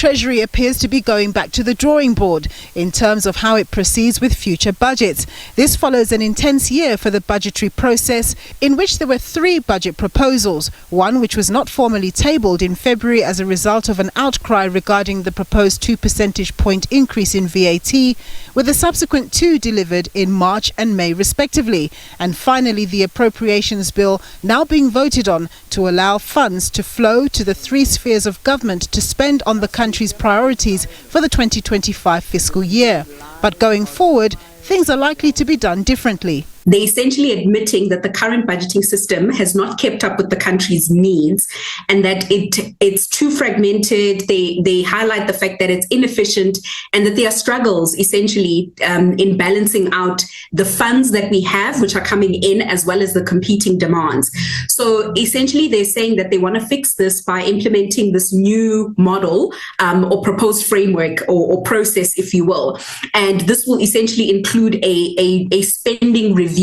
Treasury appears to be going back to the drawing board in terms of how it proceeds with future budgets. This follows an intense year for the budgetary process in which there were 3 budget proposals, one which was not formally tabled in February as a result of an outcry regarding the proposed 2 percentage point increase in VAT, with the subsequent 2 delivered in March and May respectively, and finally the appropriations bill now being voted on to allow funds to flow to the 3 spheres of government to spend on the country's priorities for the 2025 fiscal year. But going forward, things are likely to be done differently. They're essentially admitting that the current budgeting system has not kept up with the country's needs and that it's too fragmented. They highlight the fact that it's inefficient and that there are struggles essentially in balancing out the funds that we have, which are coming in, as well as the competing demands. So essentially they're saying that they want to fix this by implementing this new model or proposed framework or process, if you will. And this will essentially include a spending review.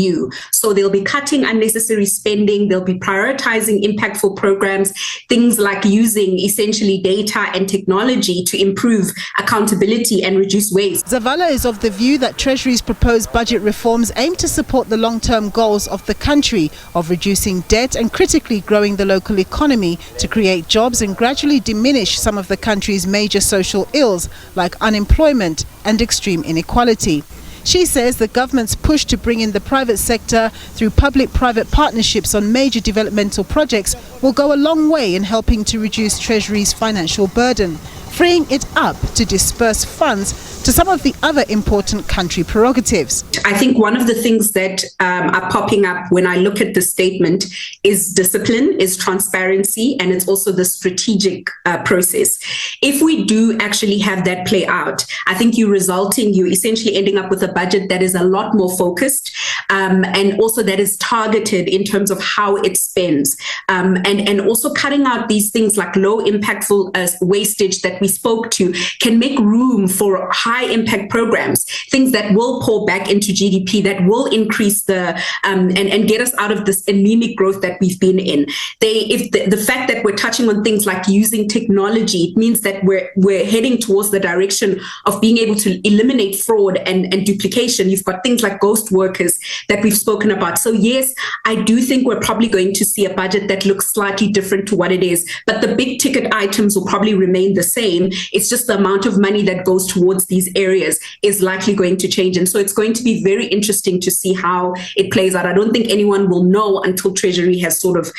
So they'll be cutting unnecessary spending, they'll be prioritizing impactful programs, things like using essentially data and technology to improve accountability and reduce waste. Zavala is of the view that Treasury's proposed budget reforms aim to support the long-term goals of the country of reducing debt and critically growing the local economy to create jobs and gradually diminish some of the country's major social ills like unemployment and extreme inequality. She says the government's push to bring in the private sector through public-private partnerships on major developmental projects will go a long way in helping to reduce Treasury's financial burden, freeing it up to disperse funds to some of the other important country prerogatives. I think one of the things that are popping up when I look at this statement is discipline, is transparency, and it's also the strategic process. If we do actually have that play out, I think you're essentially ending up with a budget that is a lot more focused and also that is targeted in terms of how it spends and also cutting out these things like low impactful wastage that we spoke to can make room for high impact programs, things that will pour back into GDP, that will increase the and get us out of this anemic growth that we've been in. If the fact that we're touching on things like using technology, it means that we're heading towards the direction of being able to eliminate fraud and duplication. You've got things like ghost workers that we've spoken about. So yes, I do think we're probably going to see a budget that looks slightly different to what it is, but the big ticket items will probably remain the same. It's just the amount of money that goes towards these areas is likely going to change. And so it's going to be very interesting to see how it plays out. I don't think anyone will know until Treasury has sort of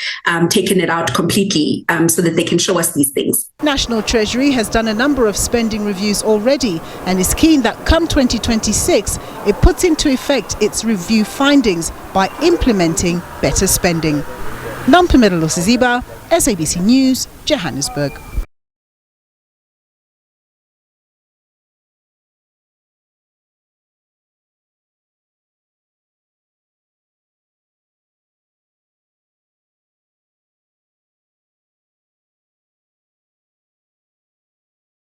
taken it out completely so that they can show us these things. National Treasury has done a number of spending reviews already and is keen that come 2026, it puts into effect its review findings by implementing better spending. Nompumelelo Siziba, SABC News, Johannesburg.